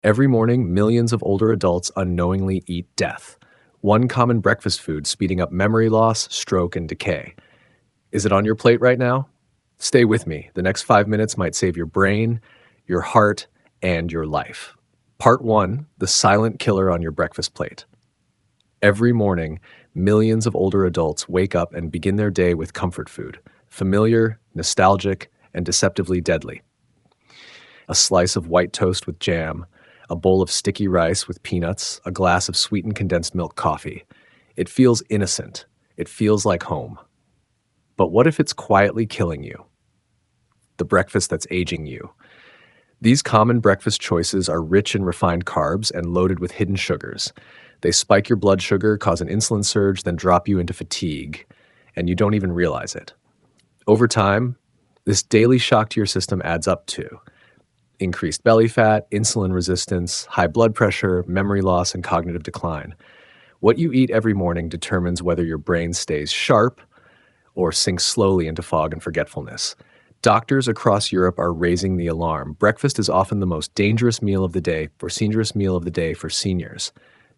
Every morning, millions of older adults unknowingly eat death. One common breakfast food speeding up memory loss, stroke, and decay. Is it on your plate right now? Stay with me. The next 5 minutes might save your brain, your heart, and your life. Part 1: The Silent Killer on Your Breakfast Plate. Every morning, millions of older adults wake up and begin their day with comfort food. Familiar, nostalgic, and deceptively deadly. A slice of white toast with jam, a bowl of sticky rice with peanuts, a glass of sweetened condensed milk coffee. It feels innocent. It feels like home. But what if it's quietly killing you? The breakfast that's aging you. These common breakfast choices are rich in refined carbs and loaded with hidden sugars. They spike your blood sugar, cause an insulin surge, then drop you into fatigue, and you don't even realize it. Over time, this daily shock to your system adds up to increased belly fat, insulin resistance, high blood pressure, memory loss, and cognitive decline. What you eat every morning determines whether your brain stays sharp or sinks slowly into fog and forgetfulness. Doctors across Europe are raising the alarm. Breakfast is often the most dangerous meal of the day for seniors,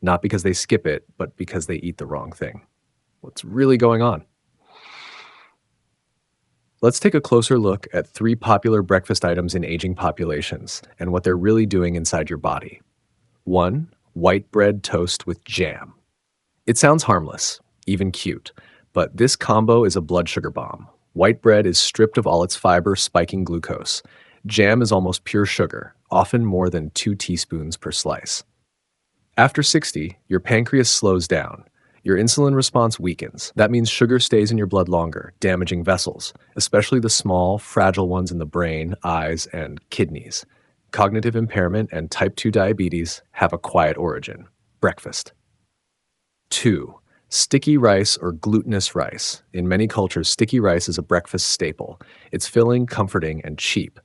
not because they skip it, but because they eat the wrong thing. What's really going on? Let's take a closer look at 3 popular breakfast items in aging populations and what they're really doing inside your body. 1. White bread toast with jam. It sounds harmless, even cute, but this combo is a blood sugar bomb. White bread is stripped of all its fiber, spiking glucose. Jam is almost pure sugar, often more than 2 teaspoons per slice. After 60, your pancreas slows down. Your insulin response weakens. That means sugar stays in your blood longer, damaging vessels, especially the small, fragile ones in the brain, eyes, and kidneys. Cognitive impairment and type 2 diabetes have a quiet origin: breakfast. 2. Sticky rice or glutinous rice. In many cultures, sticky rice is a breakfast staple. It's filling, comforting, and cheap.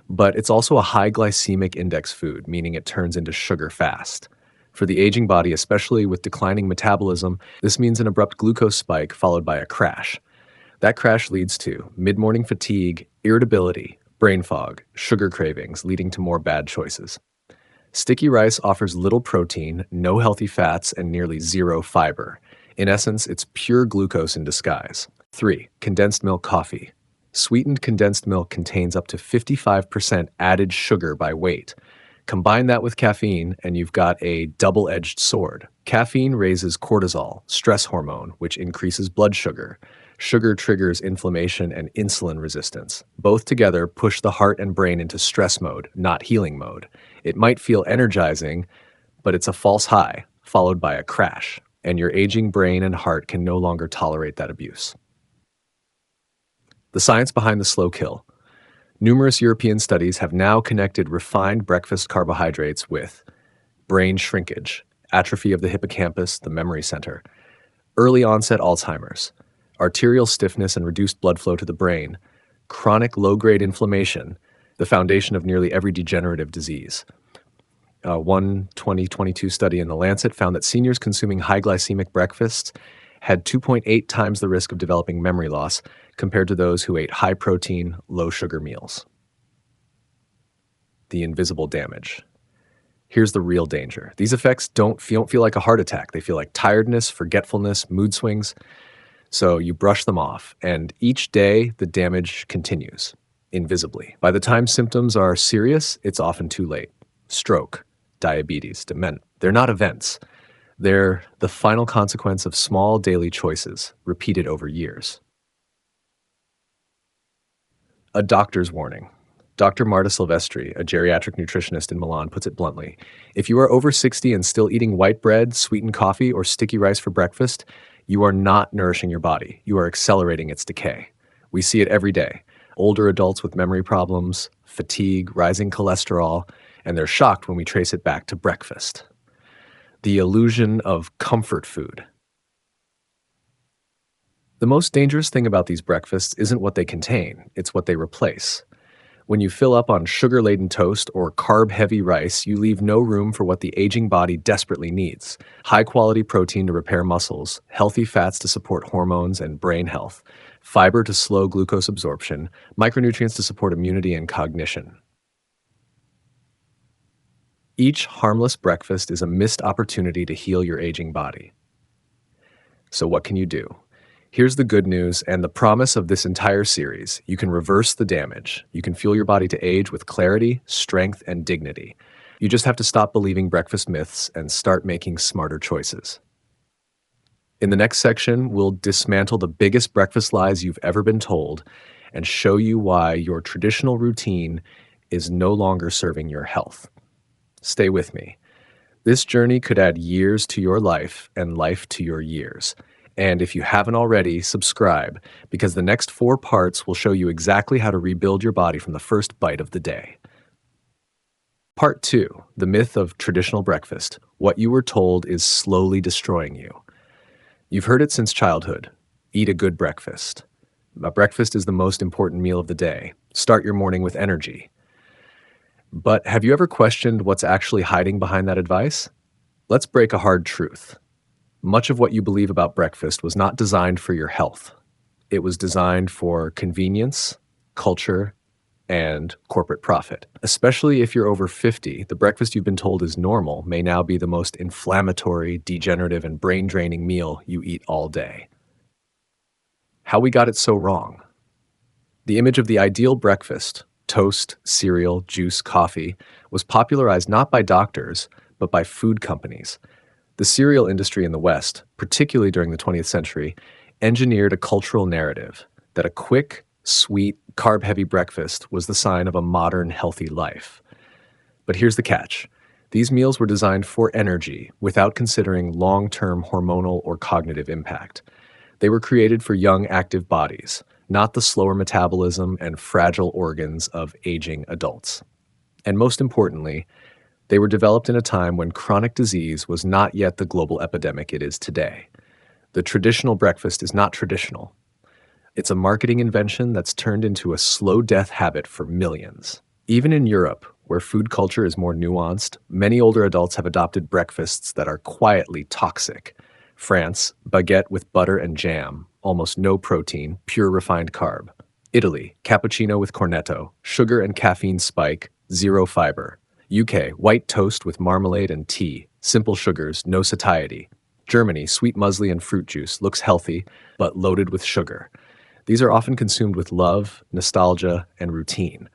But it's also a high glycemic index food, meaning it turns into sugar fast. For the aging body, especially with declining metabolism, this means an abrupt glucose spike followed by a crash. That crash leads to mid-morning fatigue, irritability, brain fog, sugar cravings, leading to more bad choices. Sticky rice offers little protein, no healthy fats, and nearly zero fiber. In essence, it's pure glucose in disguise. 3. Condensed milk coffee. Sweetened condensed milk contains up to 55% added sugar by weight. Combine that with caffeine, and you've got a double-edged sword. Caffeine raises cortisol, stress hormone, which increases blood sugar. Sugar triggers inflammation and insulin resistance. Both together push the heart and brain into stress mode, not healing mode. It might feel energizing, but it's a false high, followed by a crash, and your aging brain and heart can no longer tolerate that abuse. The science behind the slow kill. Numerous European studies have now connected refined breakfast carbohydrates with brain shrinkage, atrophy of the hippocampus, the memory center, early onset Alzheimer's, arterial stiffness and reduced blood flow to the brain, chronic low-grade inflammation, the foundation of nearly every degenerative disease. One 2022 study in The Lancet found that seniors consuming high glycemic breakfasts had 2.8 times the risk of developing memory loss compared to those who ate high-protein, low-sugar meals. The invisible damage. Here's the real danger. These effects don't feel like a heart attack. They feel like tiredness, forgetfulness, mood swings. So you brush them off, and each day the damage continues, invisibly. By the time symptoms are serious, it's often too late. Stroke, diabetes, dementia. They're not events. They're the final consequence of small daily choices, repeated over years. A doctor's warning. Dr. Marta Silvestri, a geriatric nutritionist in Milan, puts it bluntly: if you are over 60 and still eating white bread, sweetened coffee, or sticky rice for breakfast, you are not nourishing your body. You are accelerating its decay. We see it every day. Older adults with memory problems, fatigue, rising cholesterol, and they're shocked when we trace it back to breakfast. The illusion of comfort food. The most dangerous thing about these breakfasts isn't what they contain, it's what they replace. When you fill up on sugar-laden toast or carb-heavy rice, you leave no room for what the aging body desperately needs: high-quality protein to repair muscles, healthy fats to support hormones and brain health, fiber to slow glucose absorption, micronutrients to support immunity and cognition. Each harmless breakfast is a missed opportunity to heal your aging body. So, what can you do? Here's the good news and the promise of this entire series. You can reverse the damage. You can fuel your body to age with clarity, strength, and dignity. You just have to stop believing breakfast myths and start making smarter choices. In the next section, we'll dismantle the biggest breakfast lies you've ever been told and show you why your traditional routine is no longer serving your health. Stay with me. This journey could add years to your life and life to your years. And if you haven't already, subscribe, because the next 4 parts will show you exactly how to rebuild your body from the first bite of the day. Part 2, the myth of traditional breakfast. What you were told is slowly destroying you. You've heard it since childhood. Eat a good breakfast. A breakfast is the most important meal of the day. Start your morning with energy. But have you ever questioned what's actually hiding behind that advice? Let's break a hard truth. Much of what you believe about breakfast was not designed for your health. It was designed for convenience, culture, and corporate profit. Especially if you're over 50, the breakfast you've been told is normal may now be the most inflammatory, degenerative, and brain-draining meal you eat all day. How we got it so wrong. The image of the ideal breakfast, toast, cereal, juice, coffee, was popularized not by doctors, but by food companies. The cereal industry in the West, particularly during the 20th century, engineered a cultural narrative that a quick, sweet, carb-heavy breakfast was the sign of a modern, healthy life. But here's the catch. These meals were designed for energy without considering long-term hormonal or cognitive impact. They were created for young, active bodies, not the slower metabolism and fragile organs of aging adults. And most importantly, they were developed in a time when chronic disease was not yet the global epidemic it is today. The traditional breakfast is not traditional. It's a marketing invention that's turned into a slow death habit for millions. Even in Europe, where food culture is more nuanced, many older adults have adopted breakfasts that are quietly toxic. France, baguette with butter and jam, almost no protein, pure refined carb. Italy, cappuccino with cornetto, sugar and caffeine spike, zero fiber. UK, white toast with marmalade and tea, simple sugars, no satiety. Germany, sweet muesli and fruit juice, looks healthy, but loaded with sugar. These are often consumed with love, nostalgia, and routine.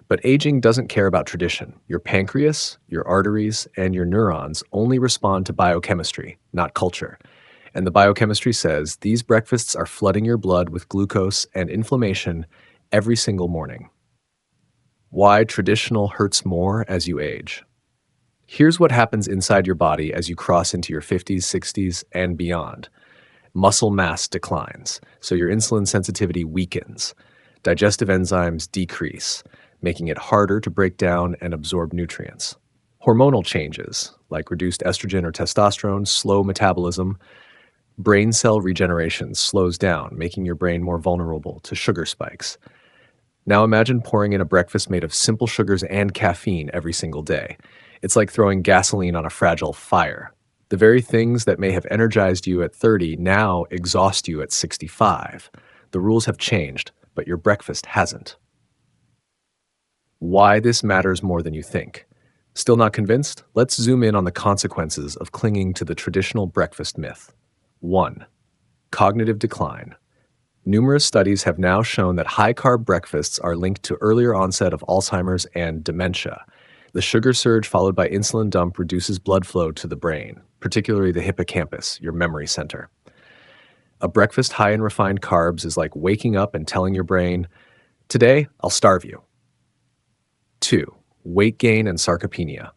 But aging doesn't care about tradition. Your pancreas, your arteries, and your neurons only respond to biochemistry, not culture. And the biochemistry says these breakfasts are flooding your blood with glucose and inflammation every single morning. Why traditional hurts more as you age. Here's what happens inside your body as you cross into your 50s, 60s, and beyond. Muscle mass declines, so your insulin sensitivity weakens. Digestive enzymes decrease, making it harder to break down and absorb nutrients. Hormonal changes, like reduced estrogen or testosterone, slow metabolism. Brain cell regeneration slows down, making your brain more vulnerable to sugar spikes. Now imagine pouring in a breakfast made of simple sugars and caffeine every single day. It's like throwing gasoline on a fragile fire. The very things that may have energized you at 30 now exhaust you at 65. The rules have changed, but your breakfast hasn't. Why this matters more than you think. Still not convinced? Let's zoom in on the consequences of clinging to the traditional breakfast myth. 1. Cognitive decline. Numerous studies have now shown that high-carb breakfasts are linked to earlier onset of Alzheimer's and dementia. The sugar surge followed by insulin dump reduces blood flow to the brain, particularly the hippocampus, your memory center. A breakfast high in refined carbs is like waking up and telling your brain, "Today, I'll starve you." 2. Weight gain and sarcopenia.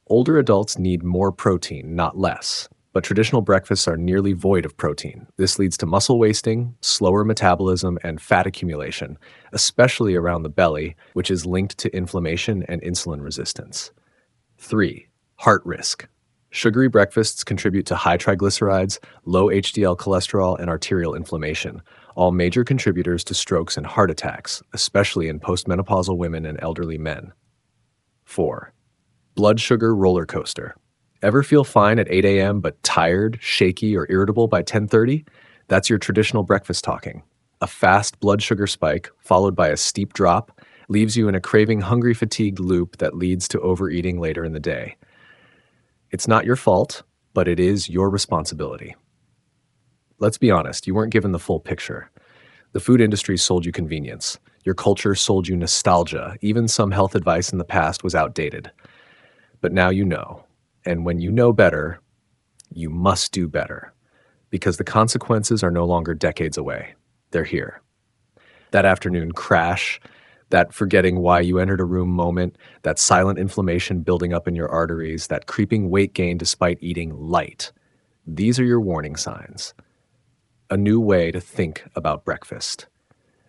Older adults need more protein, not less. But traditional breakfasts are nearly void of protein. This leads to muscle wasting, slower metabolism, and fat accumulation, especially around the belly, which is linked to inflammation and insulin resistance. 3. Heart risk. Sugary breakfasts contribute to high triglycerides, low HDL cholesterol, and arterial inflammation, all major contributors to strokes and heart attacks, especially in postmenopausal women and elderly men. 4. Blood sugar roller coaster. Ever feel fine at 8 a.m. but tired, shaky, or irritable by 10:30? That's your traditional breakfast talking. A fast blood sugar spike, followed by a steep drop, leaves you in a craving, hungry, fatigued loop that leads to overeating later in the day. It's not your fault, but it is your responsibility. Let's be honest, you weren't given the full picture. The food industry sold you convenience. Your culture sold you nostalgia. Even some health advice in the past was outdated. But now you know. And when you know better, you must do better. Because the consequences are no longer decades away. They're here. That afternoon crash, that forgetting why you entered a room moment, that silent inflammation building up in your arteries, that creeping weight gain despite eating light. These are your warning signs. A new way to think about breakfast.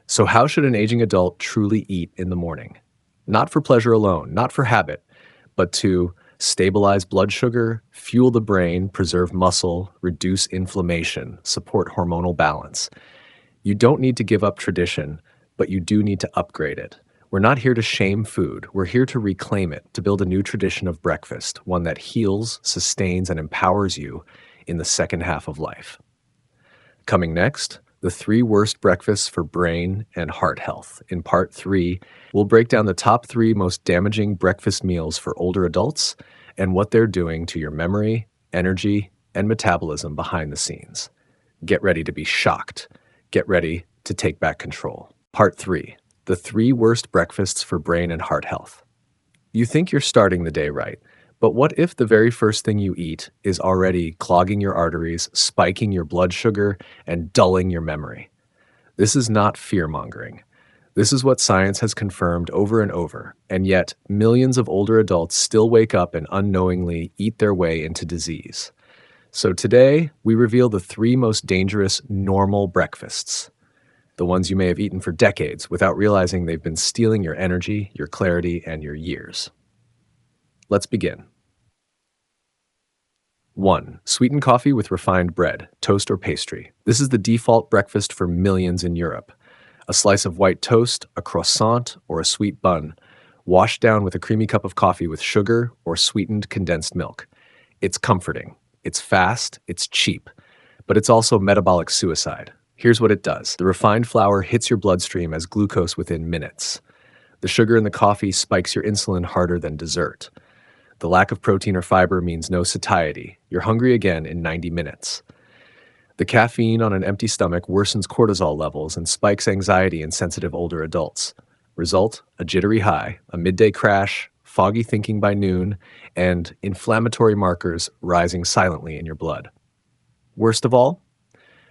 So how should an aging adult truly eat in the morning? Not for pleasure alone, not for habit, but to stabilize blood sugar, fuel the brain, preserve muscle, reduce inflammation, support hormonal balance. You don't need to give up tradition, but you do need to upgrade it. We're not here to shame food. We're here to reclaim it, to build a new tradition of breakfast, one that heals, sustains, and empowers you in the second half of life. Coming next, the 3 worst breakfasts for brain and heart health. In part 3, we'll break down the top 3 most damaging breakfast meals for older adults and what they're doing to your memory, energy, and metabolism behind the scenes. Get ready to be shocked. Get ready to take back control. Part 3, the 3 worst breakfasts for brain and heart health. You think you're starting the day right, but what if the very first thing you eat is already clogging your arteries, spiking your blood sugar, and dulling your memory? This is not fear-mongering. This is what science has confirmed over and over, and yet millions of older adults still wake up and unknowingly eat their way into disease. So today, we reveal the 3 most dangerous normal breakfasts. The ones you may have eaten for decades without realizing they've been stealing your energy, your clarity, and your years. Let's begin. 1. Sweetened coffee with refined bread, toast or pastry. This is the default breakfast for millions in Europe. A slice of white toast, a croissant, or a sweet bun, washed down with a creamy cup of coffee with sugar or sweetened condensed milk. It's comforting, it's fast, it's cheap, but it's also metabolic suicide. Here's what it does. The refined flour hits your bloodstream as glucose within minutes. The sugar in the coffee spikes your insulin harder than dessert. The lack of protein or fiber means no satiety. You're hungry again in 90 minutes. The caffeine on an empty stomach worsens cortisol levels and spikes anxiety in sensitive older adults. Result, a jittery high, a midday crash, foggy thinking by noon, and inflammatory markers rising silently in your blood. Worst of all,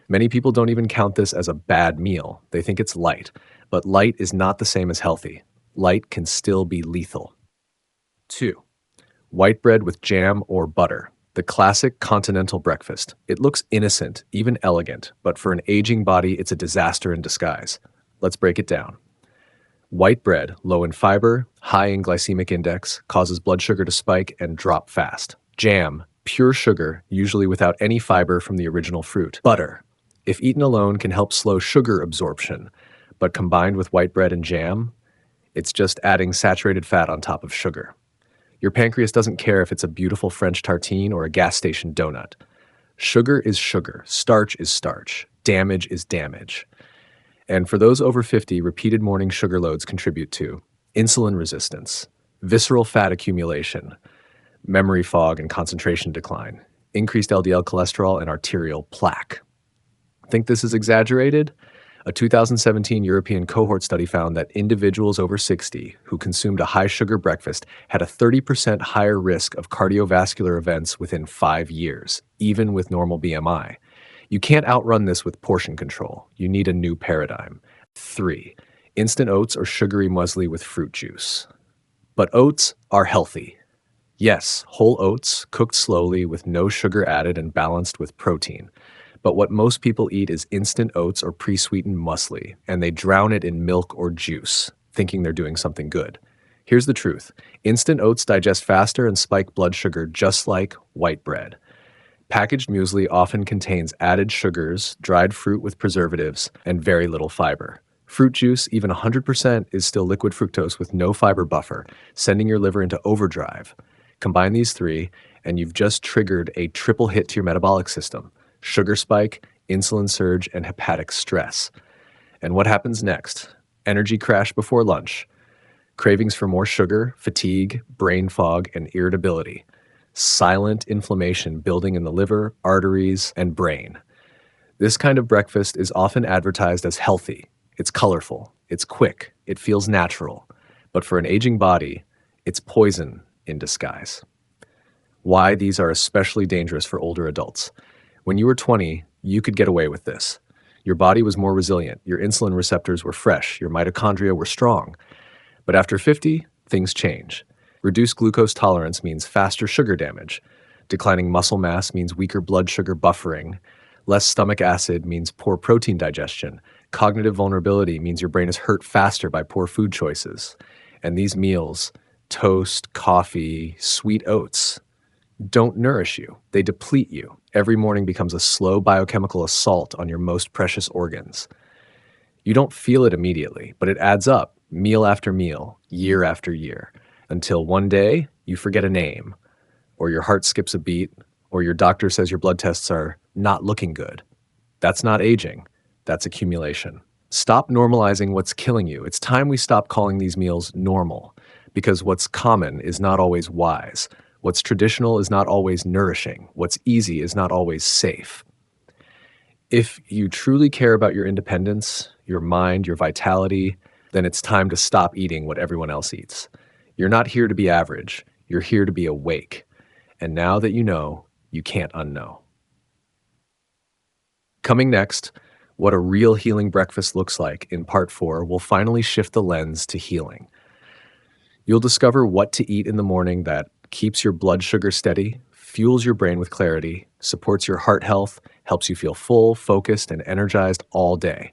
many people don't even count this as a bad meal. They think it's light, but light is not the same as healthy. Light can still be lethal. 2. White bread with jam or butter. The classic continental breakfast. It looks innocent, even elegant, but for an aging body, it's a disaster in disguise. Let's break it down. White bread, low in fiber, high in glycemic index, causes blood sugar to spike and drop fast. Jam, pure sugar, usually without any fiber from the original fruit. Butter, if eaten alone, can help slow sugar absorption, but combined with white bread and jam, it's just adding saturated fat on top of sugar. Your pancreas doesn't care if it's a beautiful French tartine or a gas station donut. Sugar is sugar, starch is starch, damage is damage. And for those over 50, repeated morning sugar loads contribute to insulin resistance, visceral fat accumulation, memory fog and concentration decline, increased LDL cholesterol and arterial plaque. Think this is exaggerated? A 2017 European cohort study found that individuals over 60 who consumed a high-sugar breakfast had a 30% higher risk of cardiovascular events within 5 years, even with normal BMI. You can't outrun this with portion control. You need a new paradigm. 3. Instant oats or sugary muesli with fruit juice. But oats are healthy. Yes, whole oats, cooked slowly with no sugar added and balanced with protein. But what most people eat is instant oats or pre-sweetened muesli, and they drown it in milk or juice, thinking they're doing something good. Here's the truth. Instant oats digest faster and spike blood sugar just like white bread. Packaged muesli often contains added sugars, dried fruit with preservatives, and very little fiber. Fruit juice, even 100%, is still liquid fructose with no fiber buffer, sending your liver into overdrive. Combine these 3, and you've just triggered a triple hit to your metabolic system. Sugar spike, insulin surge, and hepatic stress. And what happens next? Energy crash before lunch. Cravings for more sugar, fatigue, brain fog, and irritability. Silent inflammation building in the liver, arteries, and brain. This kind of breakfast is often advertised as healthy. It's colorful, it's quick, it feels natural. But for an aging body, it's poison in disguise. Why these are especially dangerous for older adults. When you were 20, you could get away with this. Your body was more resilient, your insulin receptors were fresh, your mitochondria were strong. But after 50, things change. Reduced glucose tolerance means faster sugar damage. Declining muscle mass means weaker blood sugar buffering. Less stomach acid means poor protein digestion. Cognitive vulnerability means your brain is hurt faster by poor food choices. And these meals, toast, coffee, sweet oats, don't nourish you. They deplete you. Every morning becomes a slow biochemical assault on your most precious organs. You don't feel it immediately, but it adds up, meal after meal, year after year, until one day you forget a name, or your heart skips a beat, or your doctor says your blood tests are not looking good. That's not aging, that's accumulation. Stop normalizing what's killing you. It's time we stop calling these meals normal, because what's common is not always wise. What's traditional is not always nourishing. What's easy is not always safe. If you truly care about your independence, your mind, your vitality, then it's time to stop eating what everyone else eats. You're not here to be average. You're here to be awake. And now that you know, you can't unknow. Coming next, what a real healing breakfast looks like in part 4 will finally shift the lens to healing. You'll discover what to eat in the morning that keeps your blood sugar steady, fuels your brain with clarity, supports your heart health, helps you feel full, focused, and energized all day.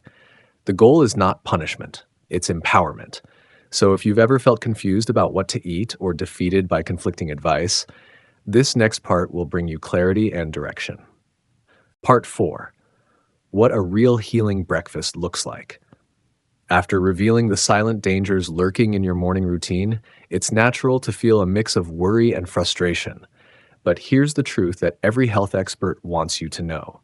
The goal is not punishment, it's empowerment. So if you've ever felt confused about what to eat or defeated by conflicting advice, this next part will bring you clarity and direction. Part 4. What a real healing breakfast looks like. After revealing the silent dangers lurking in your morning routine, it's natural to feel a mix of worry and frustration. But here's the truth that every health expert wants you to know.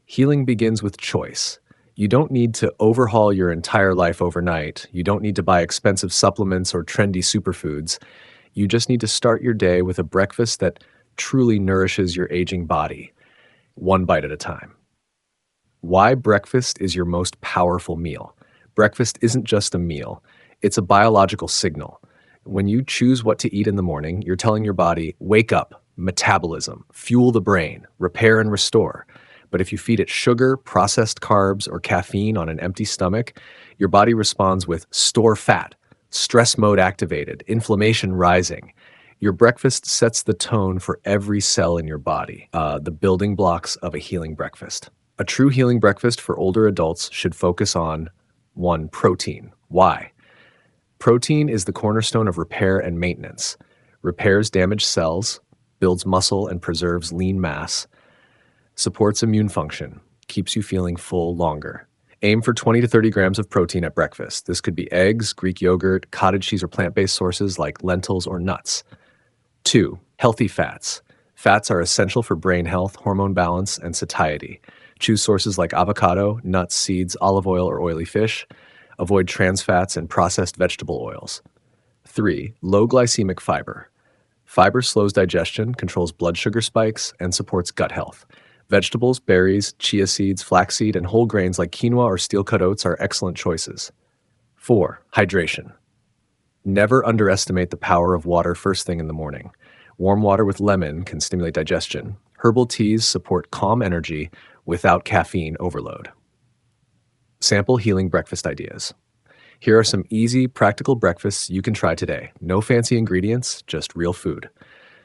Healing begins with choice. You don't need to overhaul your entire life overnight. You don't need to buy expensive supplements or trendy superfoods. You just need to start your day with a breakfast that truly nourishes your aging body, one bite at a time. Why breakfast is your most powerful meal. Breakfast isn't just a meal, it's a biological signal. When you choose what to eat in the morning, you're telling your body, wake up, metabolism, fuel the brain, repair and restore. But if you feed it sugar, processed carbs, or caffeine on an empty stomach, your body responds with store fat, stress mode activated, inflammation rising. Your breakfast sets the tone for every cell in your body, the building blocks of a healing breakfast. A true healing breakfast for older adults should focus on 1. Protein. Why? Protein is the cornerstone of repair and maintenance. Repairs damaged cells, builds muscle and preserves lean mass, supports immune function, keeps you feeling full longer. Aim for 20 to 30 grams of protein at breakfast. This could be eggs, Greek yogurt, cottage cheese, or plant-based sources like lentils or nuts. 2. Healthy fats. Fats are essential for brain health, hormone balance, and satiety. Choose sources like avocado, nuts, seeds, olive oil, or oily fish. Avoid trans fats and processed vegetable oils. 3. Low glycemic fiber. Fiber slows digestion, controls blood sugar spikes, and supports gut health. Vegetables, berries, chia seeds, flaxseed, and whole grains like quinoa or steel-cut oats are excellent choices. 4. Hydration. Never underestimate the power of water first thing in the morning. Warm water with lemon can stimulate digestion. Herbal teas support calm energy without caffeine overload. Sample healing breakfast ideas. Here are some easy, practical breakfasts you can try today. No fancy ingredients, just real food.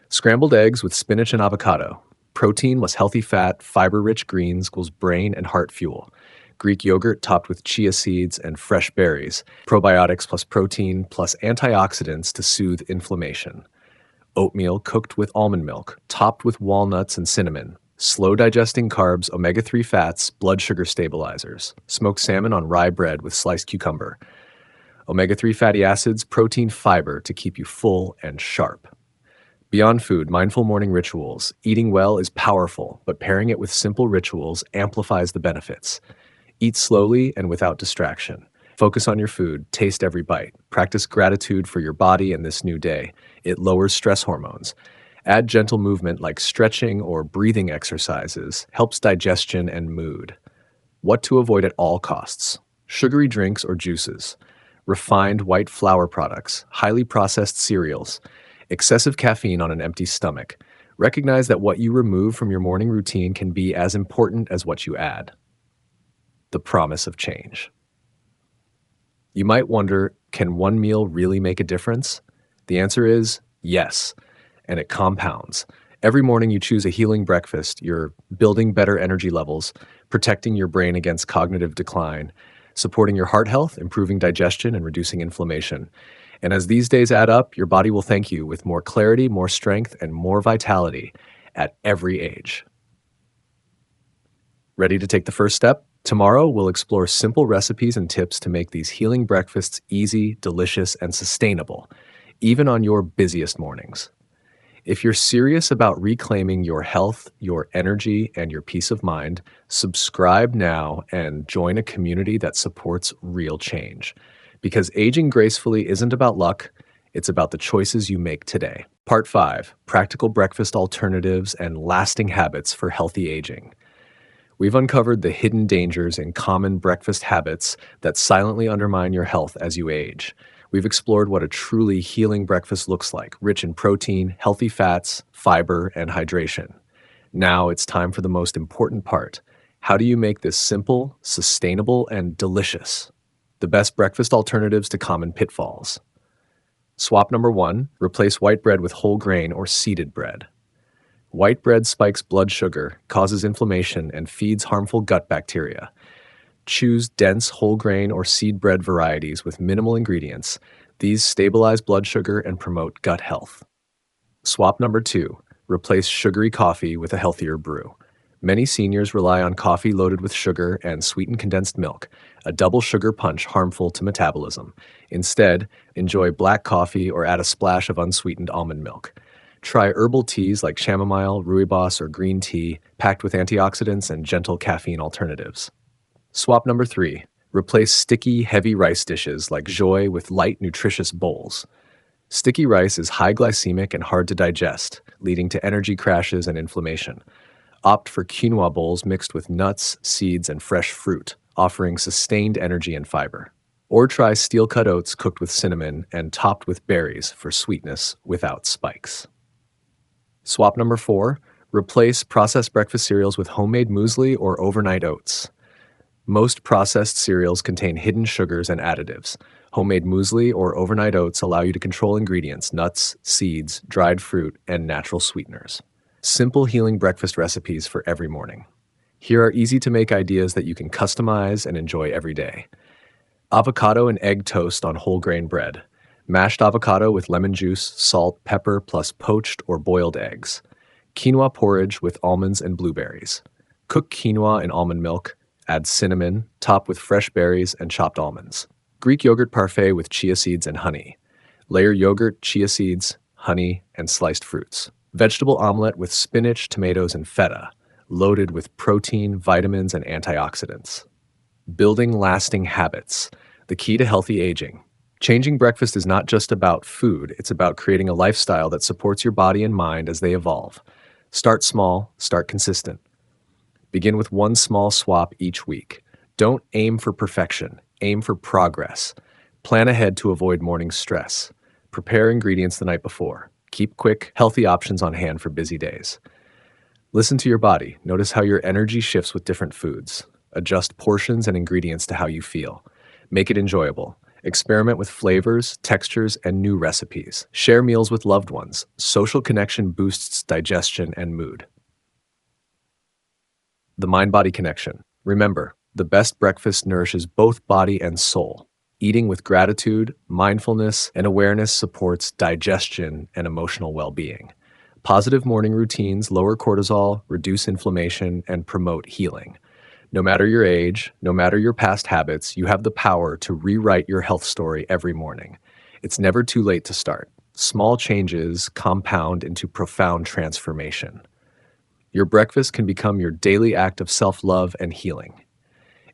Scrambled eggs with spinach and avocado. Protein plus healthy fat, fiber-rich greens equals brain and heart fuel. Greek yogurt topped with chia seeds and fresh berries. Probiotics plus protein plus antioxidants to soothe inflammation. Oatmeal cooked with almond milk, topped with walnuts and cinnamon. Slow digesting carbs, omega-3 fats, blood sugar stabilizers. Smoked salmon on rye bread with sliced cucumber. Omega-3 fatty acids, protein, fiber to keep you full and sharp. Beyond food, mindful morning rituals. Eating well is powerful, but pairing it with simple rituals amplifies the benefits. Eat slowly and without distraction. Focus on your food, taste every bite. Practice gratitude for your body and this new day. It lowers stress hormones. Add gentle movement like stretching or breathing exercises, helps digestion and mood. What to avoid at all costs: sugary drinks or juices, refined white flour products, highly processed cereals, excessive caffeine on an empty stomach. Recognize that what you remove from your morning routine can be as important as what you add. The promise of change. You might wonder, can one meal really make a difference? The answer is yes, and it compounds. Every morning you choose a healing breakfast, you're building better energy levels, protecting your brain against cognitive decline, supporting your heart health, improving digestion, and reducing inflammation. And as these days add up, your body will thank you with more clarity, more strength, and more vitality at every age. Ready to take the first step? Tomorrow, we'll explore simple recipes and tips to make these healing breakfasts easy, delicious, and sustainable, even on your busiest mornings. If you're serious about reclaiming your health, your energy, and your peace of mind, subscribe now and join a community that supports real change. Because aging gracefully isn't about luck, it's about the choices you make today. Part 5: Practical Breakfast Alternatives and Lasting Habits for Healthy Aging. We've uncovered the hidden dangers in common breakfast habits that silently undermine your health as you age. We've explored what a truly healing breakfast looks like, rich in protein, healthy fats, fiber, and hydration. Now it's time for the most important part. How do you make this simple, sustainable, and delicious? The best breakfast alternatives to common pitfalls. Swap number 1, replace white bread with whole grain or seeded bread. White bread spikes blood sugar, causes inflammation, and feeds harmful gut bacteria. Choose dense whole grain or seed bread varieties with minimal ingredients. These stabilize blood sugar and promote gut health. Swap number 2, replace sugary coffee with a healthier brew. Many seniors rely on coffee loaded with sugar and sweetened condensed milk, a double sugar punch harmful to metabolism. Instead, enjoy black coffee or add a splash of unsweetened almond milk. Try herbal teas like chamomile, rooibos, or green tea, packed with antioxidants and gentle caffeine alternatives. Swap number 3, replace sticky, heavy rice dishes like joy with light, nutritious bowls. Sticky rice is high glycemic and hard to digest, leading to energy crashes and inflammation. Opt for quinoa bowls mixed with nuts, seeds, and fresh fruit, offering sustained energy and fiber. Or try steel-cut oats cooked with cinnamon and topped with berries for sweetness without spikes. Swap number 4, replace processed breakfast cereals with homemade muesli or overnight oats. Most processed cereals contain hidden sugars and additives. Homemade muesli or overnight oats allow you to control ingredients, nuts, seeds, dried fruit, and natural sweeteners. Simple healing breakfast recipes for every morning. Here are easy-to-make ideas that you can customize and enjoy every day. Avocado and egg toast on whole grain bread. Mashed avocado with lemon juice, salt, pepper, plus poached or boiled eggs. Quinoa porridge with almonds and blueberries. Cook quinoa in almond milk. Add cinnamon, top with fresh berries and chopped almonds. Greek yogurt parfait with chia seeds and honey. Layer yogurt, chia seeds, honey, and sliced fruits. Vegetable omelet with spinach, tomatoes, and feta, loaded with protein, vitamins, and antioxidants. Building lasting habits, the key to healthy aging. Changing breakfast is not just about food, it's about creating a lifestyle that supports your body and mind as they evolve. Start small, start consistent. Begin with one small swap each week. Don't aim for perfection, aim for progress. Plan ahead to avoid morning stress. Prepare ingredients the night before. Keep quick, healthy options on hand for busy days. Listen to your body. Notice how your energy shifts with different foods. Adjust portions and ingredients to how you feel. Make it enjoyable. Experiment with flavors, textures, and new recipes. Share meals with loved ones. Social connection boosts digestion and mood. The mind-body connection. Remember, the best breakfast nourishes both body and soul. Eating with gratitude, mindfulness, and awareness supports digestion and emotional well-being. Positive morning routines lower cortisol, reduce inflammation, and promote healing. No matter your age, no matter your past habits, you have the power to rewrite your health story every morning. It's never too late to start. Small changes compound into profound transformation. Your breakfast can become your daily act of self-love and healing.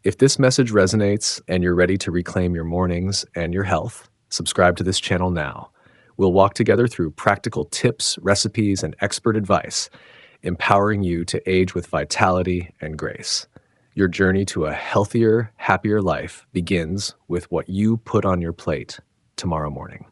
If this message resonates and you're ready to reclaim your mornings and your health, subscribe to this channel now. We'll walk together through practical tips, recipes, and expert advice, empowering you to age with vitality and grace. Your journey to a healthier, happier life begins with what you put on your plate tomorrow morning.